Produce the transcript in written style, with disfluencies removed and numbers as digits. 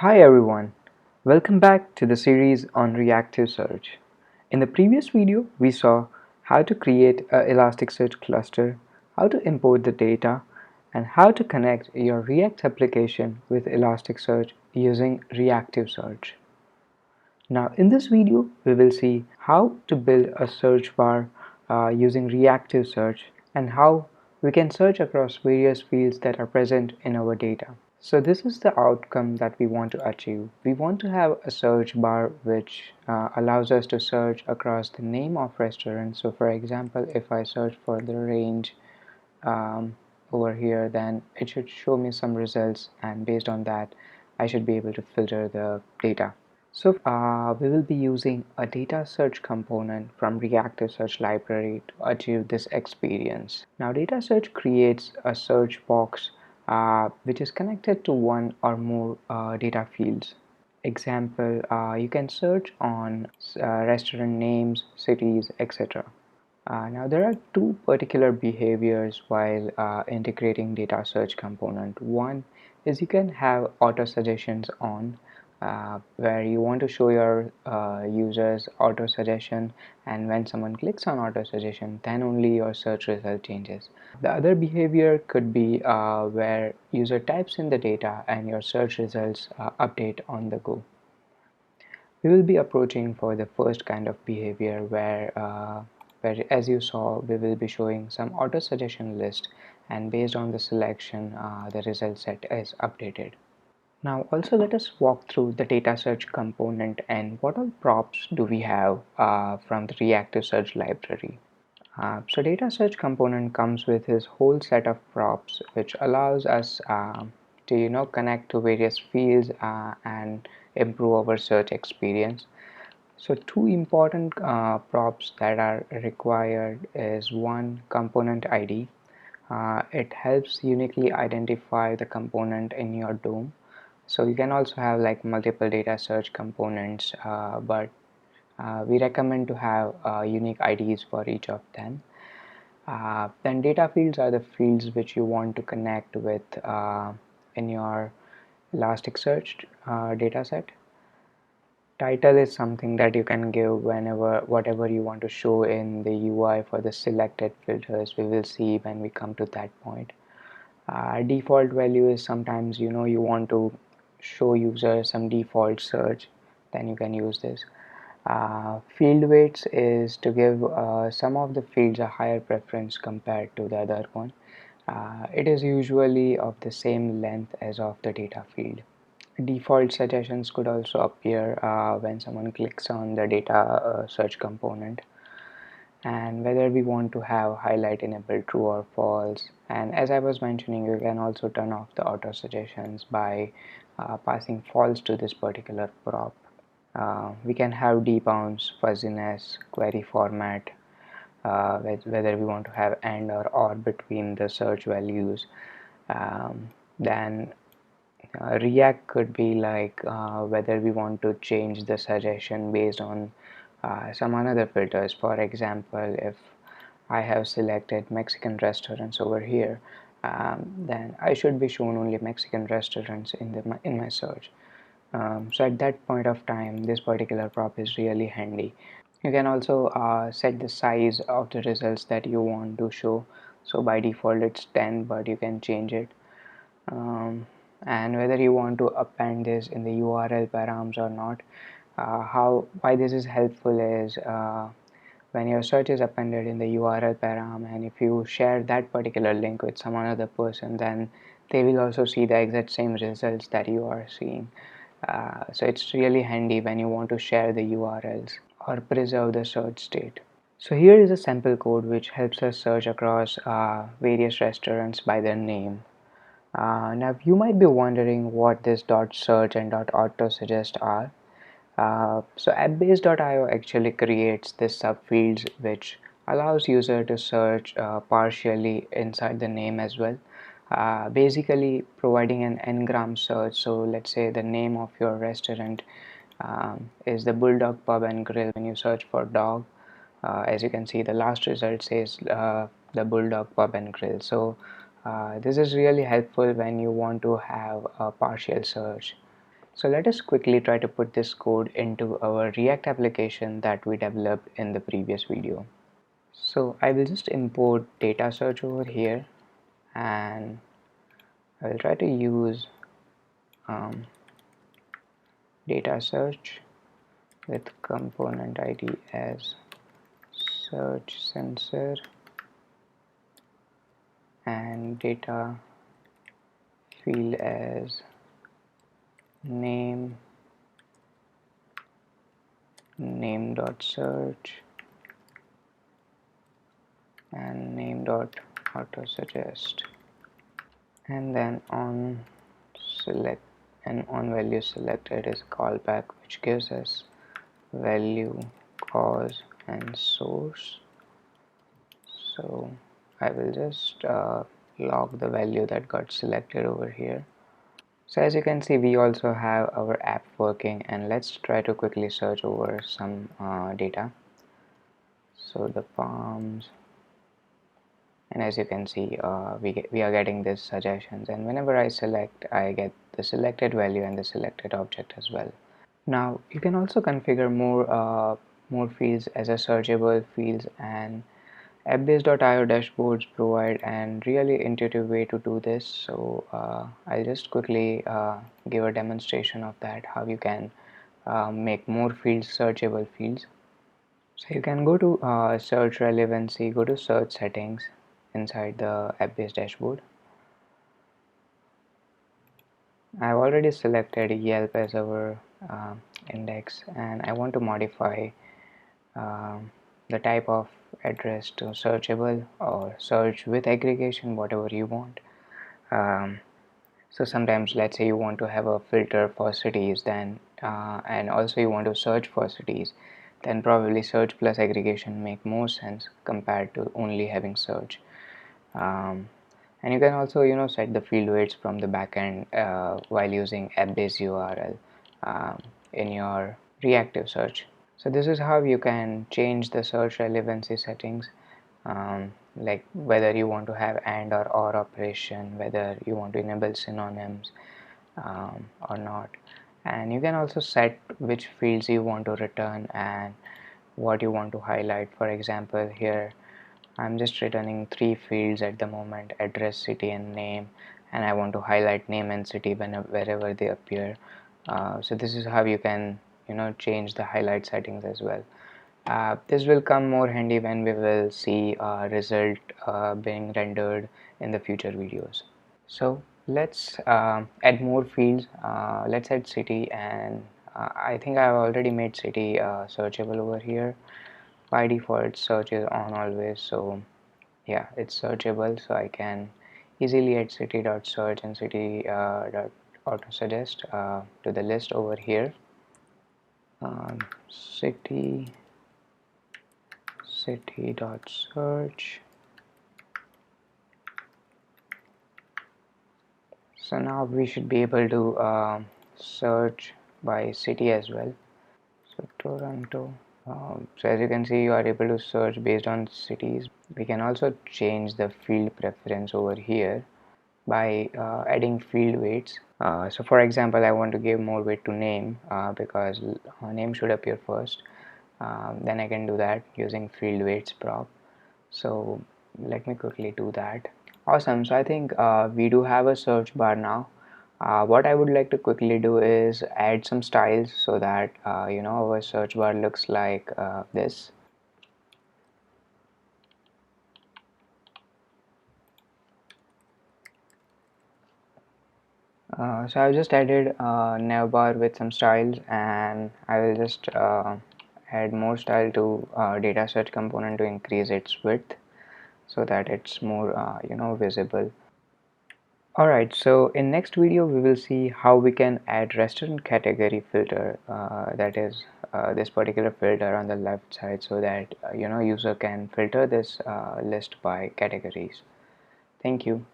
Hi everyone, welcome back to the series on ReactiveSearch. In the previous video, we saw how to create an Elasticsearch cluster, how to import the data, and how to connect your React application with Elasticsearch using ReactiveSearch. Now in this video, we will see how to build a search bar using ReactiveSearch and how we can search across various fields that are present in our data. So this is the outcome that we want to achieve. We want to have a search bar which allows us to search across the name of restaurants. So for example, if I search for the range over here, then it should show me some results, and based on that I should be able to filter the data. So we will be using a data search component from ReactiveSearch library to achieve this experience. Now data search creates a search box which is connected to one or more data fields. Example, you can search on restaurant names, cities, etc. Now there are two particular behaviors while integrating data search component. One is you can have auto suggestions on where you want to show your users auto suggestion, and when someone clicks on auto suggestion then only your search result changes. The other behavior could be where user types in the data and your search results update on the go. We will be approaching for the first kind of behavior where as you saw we will be showing some auto suggestion list, and based on the selection the result set is updated. Now also let us walk through the data search component and what all props do we have from the ReactiveSearch library. So data search component comes with this whole set of props which allows us to connect to various fields and improve our search experience. So two important props that are required is one, component ID. It helps uniquely identify the component in your DOM. So you can also have like multiple data search components, but we recommend to have unique IDs for each of them. Then data fields are the fields which you want to connect with in your Elasticsearch dataset. Title is something that you can give whenever whatever you want to show in the UI for the selected filters. We will see when we come to that point. Default value is sometimes you want to show users some default search, then you can use this. Field weights is to give some of the fields a higher preference compared to the other one. It is usually of the same length as of the data field. Default suggestions could also appear when someone clicks on the data search component, and whether we want to have highlight enabled true or false. And as I was mentioning, you can also turn off the auto suggestions by passing false to this particular prop. We can have debounce, fuzziness, query format, whether we want to have and or between the search values. Then React could be like whether we want to change the suggestion based on some another filters. For example, if I have selected Mexican restaurants over here, then I should be shown only Mexican restaurants in my search. So at that point of time this particular prop is really handy. You can also set the size of the results that you want to show. So by default it's 10, but you can change it. And whether you want to append this in the URL params or not. Why this is helpful is when your search is appended in the URL param, and if you share that particular link with some other person, then they will also see the exact same results that you are seeing. So it's really handy when you want to share the URLs or preserve the search state. So here is a sample code which helps us search across various restaurants by their name. Now you might be wondering what this .search and .autosuggest are. So appbase.io actually creates this subfields which allows user to search partially inside the name as well. Basically providing an n-gram search. So let's say the name of your restaurant is the Bulldog Pub and Grill. When you search for dog, as you can see the last result says the Bulldog Pub and Grill. So this is really helpful when you want to have a partial search. So let us quickly try to put this code into our React application that we developed in the previous video. So I will just import DataSearch over here, and I will try to use DataSearch with component ID as search sensor and data field as name.search and name.autosuggest, and then on select and on value selected is callback, which gives us value, cause and source. So I will just log the value that got selected over here. So as you can see, we also have our app working, and let's try to quickly search over some data. So the palms, and as you can see, we are getting these suggestions, and whenever I select, I get the selected value and the selected object as well. Now you can also configure more fields as a searchable fields, and app-based.io dashboards provide an really intuitive way to do this. So I'll just quickly give a demonstration of that, how you can make more fields searchable fields. So you can go to search relevancy, go to search settings inside the app-based dashboard. I've already selected Yelp as our index, and I want to modify the type of address to searchable or search with aggregation, whatever you want. So sometimes, let's say you want to have a filter for cities, then and also you want to search for cities, then probably search plus aggregation make more sense compared to only having search. And you can also set the field weights from the backend while using app-based URL in your reactive search. So this is how you can change the search relevancy settings, like whether you want to have and or operation, whether you want to enable synonyms or not. And you can also set which fields you want to return and what you want to highlight. For example, here I'm just returning 3 fields at the moment: address, city and name, and I want to highlight name and city wherever they appear. So this is how you can change the highlight settings as well. This will come more handy when we will see a result being rendered in the future videos. So let's add more fields. Let's add city, and I think I've already made city searchable over here. By default search is on always, so yeah, it's searchable, so I can easily add city.search and city.autosuggest to the list over here. City.search. So now we should be able to search by city as well. So Toronto. So as you can see, you are able to search based on cities. We can also change the field preference over here by adding field weights. So for example, I want to give more weight to name because name should appear first. Then I can do that using field weights prop. So let me quickly do that. Awesome. So I think we do have a search bar now. What I would like to quickly do is add some styles so that our search bar looks like this. So I've just added a navbar with some styles, and I will just add more style to data search component to increase its width so that it's more visible. Alright, so in next video we will see how we can add restaurant category filter, that is this particular filter on the left side, so that user can filter this list by categories. Thank you.